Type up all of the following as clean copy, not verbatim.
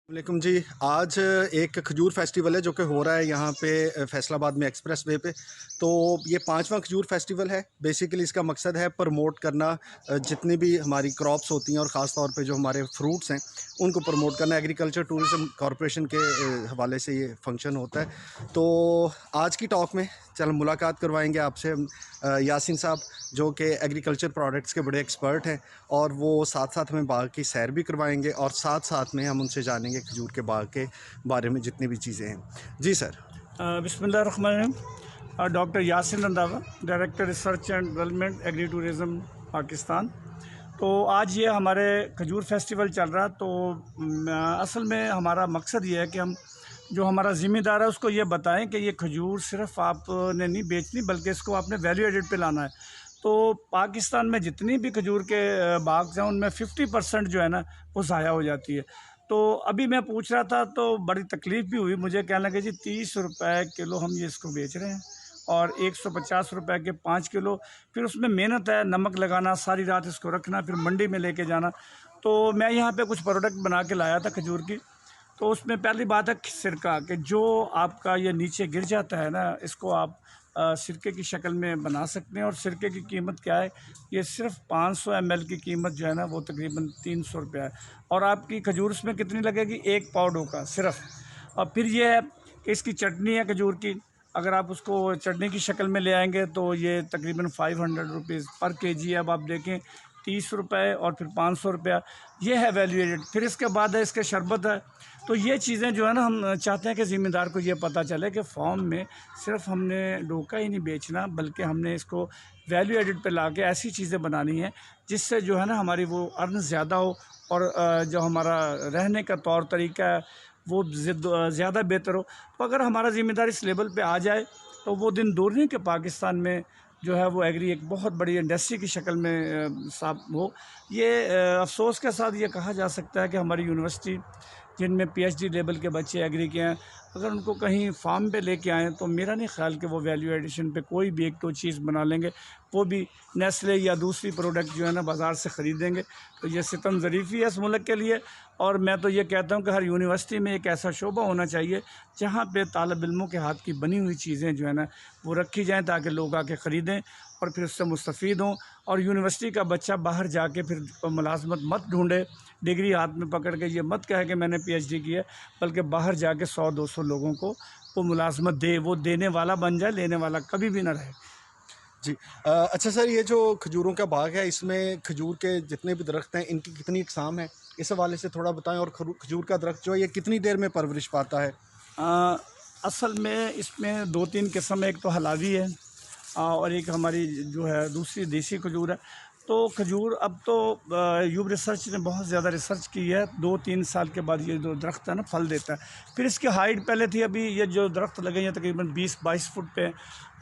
वालेकुम जी। आज एक खजूर फेस्टिवल है जो कि हो रहा है यहाँ पे फैसलाबाद में एक्सप्रेस वे पे। तो ये 5वां खजूर फेस्टिवल है। बेसिकली इसका मकसद है प्रमोट करना, जितनी भी हमारी क्रॉप्स होती हैं और ख़ास तौर पे जो हमारे फ्रूट्स हैं उनको प्रमोट करना। एग्रीकल्चर टूरिज़्म कॉरपोरेशन के हवाले से ये फंक्शन होता है। तो आज की टॉक में चल मुलाकात करवाएंगे आपसे यासिन साहब, जो कि एग्रीकल्चर प्रोडक्ट्स के बड़े एक्सपर्ट हैं, और वो साथ साथ हमें बाग की सैर भी करवाएंगे और साथ साथ में हम उनसे जानेंगे खजूर के बाग के बारे में जितनी भी चीज़ें हैं। जी सर। बिस्मिल्लाहिर्रहमानिर्रहीम। Doctor Yasin Randhawa, director research and development agri tourism Pakistan. तो आज ये हमारे खजूर फेस्टिवल चल रहा। तो असल में हमारा मकसद ये है कि हम जो हमारा ज़िम्मेदार है उसको ये बताएं कि ये खजूर सिर्फ़ आपने नहीं बेचनी बल्कि इसको आपने वैल्यू एडिड पे लाना है। तो पाकिस्तान में जितनी भी खजूर के बाग हैं उनमें 50% जो है ना वो ज़ाया हो जाती है। तो अभी मैं पूछ रहा था तो बड़ी तकलीफ़ भी हुई मुझे, कहने लगे जी 30 रुपए किलो हम ये इसको बेच रहे हैं और 150 रुपए के 5 किलो। फिर उसमें मेहनत है, नमक लगाना, सारी रात इसको रखना, फिर मंडी में लेके जाना। तो मैं यहाँ पे कुछ प्रोडक्ट बना के लाया था खजूर की। तो उसमें पहली बात है सिरका, कि जो आपका ये नीचे गिर जाता है ना, इसको आप सिरके की शक्ल में बना सकते हैं। और सिरके की कीमत क्या है, ये सिर्फ 500 ml की कीमत जो है ना वो तकरीबन 300 रुपया है। और आपकी खजूर उसमें कितनी लगेगी, 1 पाउडर का सिर्फ। और फिर ये है कि इसकी चटनी है खजूर की, अगर आप उसको चटनी की शक्ल में ले आएंगे तो ये तकरीबन 500 रुपीज़ पर केजी है। अब आप देखें 30 रुपये और फिर 500 रुपया, ये है वैल्यू एडेड। फिर इसके बाद है इसके शरबत है। तो ये चीज़ें जो है ना हम चाहते हैं कि ज़िम्मेदार को ये पता चले कि फार्म में सिर्फ हमने डोका ही नहीं बेचना बल्कि हमने इसको वैल्यू एडिड पे ला के ऐसी चीज़ें बनानी है जिससे जो है ना हमारी वो अर्न ज़्यादा हो और जो हमारा रहने का तौर तरीका है वो ज़्यादा बेहतर हो। तो अगर हमारा ज़िम्मेदार इस लेवल पे आ जाए तो वो दिन दूर नहीं कि पाकिस्तान में जो है वो एग्री एक बहुत बड़ी इंडस्ट्री की शक्ल में साफ हो। ये अफसोस के साथ ये कहा जा सकता है कि हमारी यूनिवर्सिटी जिनमें पीएचडी लेवल के बच्चे एग्री के हैं, अगर उनको कहीं फार्म पे लेके आएँ तो मेरा नहीं ख्याल कि वो वैल्यू एडिशन पे कोई भी एक दो चीज़ बना लेंगे, वो भी नेस्ले या दूसरी प्रोडक्ट जो है ना बाज़ार से ख़रीदेंगे। तो ये सितम ज़रीफ़ी है इस मुल्क के लिए। और मैं तो ये कहता हूँ कि हर यूनिवर्सिटी में एक ऐसा शोबा होना चाहिए जहाँ पे तालिब इल्मों के हाथ की बनी हुई चीज़ें जो है ना वो रखी जाएँ ताकि लोग आके ख़रीदें और फिर उससे मुस्तफ़ीद हों। और यूनिवर्सिटी का बच्चा बाहर जाके फिर मुलाजमत मत ढूंढे, डिग्री हाथ में पकड़ के ये मत कहे कि मैंने पीएचडी की है, बल्कि बाहर जाके 100-200 लोगों को वो मुलाजमत दे, वो देने वाला बन जाए, लेने वाला कभी भी ना रहे। जी। अच्छा सर, ये जो खजूरों का बाग है इसमें खजूर के जितने भी दरख्त हैं इनकी कितनी इकसाम है, इस हवाले से थोड़ा बताएं। और खजूर का दरख्त जो है ये कितनी देर में परवरिश पाता है? असल में इसमें 2-3 किस्म है। एक तो हलावी है और एक हमारी जो है दूसरी देसी खजूर है। तो खजूर अब तो यूब रिसर्च ने बहुत ज़्यादा रिसर्च की है, 2-3 साल के बाद ये जो दरख्त है ना फल देता है। फिर इसकी हाइट पहले थी, अभी ये जो दरख्त लगे हैं तकरीबन 20-22 फुट पे,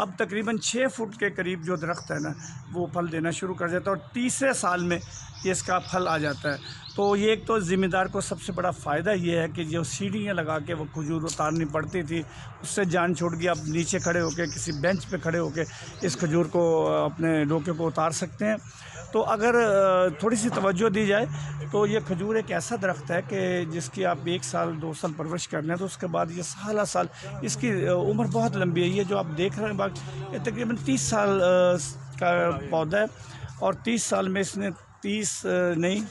अब तकरीबन 6 फुट के करीब जो दरख्त है ना वो फल देना शुरू कर देता है और तीसरे साल में ये इसका फल आ जाता है। तो ये एक तो ज़िम्मेदार को सबसे बड़ा फ़ायदा ये है कि जो सीढ़ियाँ लगा के वो खजूर उतारनी पड़ती थी उससे जान छूट गई। अब नीचे खड़े होकर किसी बेंच पे खड़े होकर इस खजूर को अपने डोके को उतार सकते हैं। तो अगर थोड़ी सी तवज्जो दी जाए तो ये खजूर एक ऐसा दरख्त है कि जिसकी आप 1 साल 2 साल परवरिश कर लें तो उसके बाद ये साल साल इसकी उम्र बहुत लंबी है। ये जो आप देख रहे हैं बाग, ये तकरीबन 30 साल का पौधा है और 30 साल में इसने 30 नहीं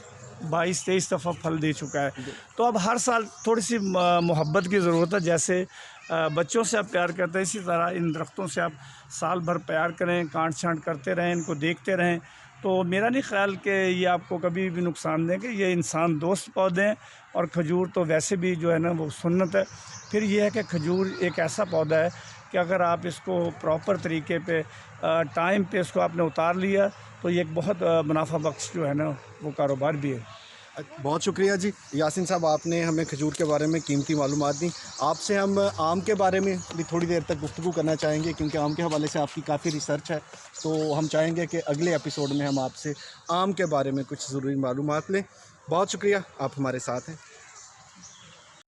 22-23 दफ़ा फल दे चुका है। तो अब हर साल थोड़ी सी मोहब्बत की ज़रूरत है। जैसे बच्चों से आप प्यार करते हैं इसी तरह इन दरख्तों से आप साल भर प्यार करें, काट छांट करते रहें, इनको देखते रहें। तो मेरा नहीं ख्याल कि ये आपको कभी भी नुकसान देंगे। ये इंसान दोस्त पौधे हैं और खजूर तो वैसे भी जो है ना वो सुन्नत है। फिर ये है कि खजूर एक ऐसा पौधा है कि अगर आप इसको प्रॉपर तरीके पे टाइम पे इसको आपने उतार लिया तो ये एक बहुत मुनाफा बख्श जो है ना वो कारोबार भी है। बहुत शुक्रिया जी यासिन साहब, आपने हमें खजूर के बारे में कीमती मालूमात दी। आपसे हम आम के बारे में भी थोड़ी देर तक गुफ्तगू करना चाहेंगे क्योंकि आम के हवाले से आपकी काफ़ी रिसर्च है। तो हम चाहेंगे कि अगले एपिसोड में हम आपसे आम के बारे में कुछ ज़रूरी मालूमात लें। बहुत शुक्रिया, आप हमारे साथ हैं।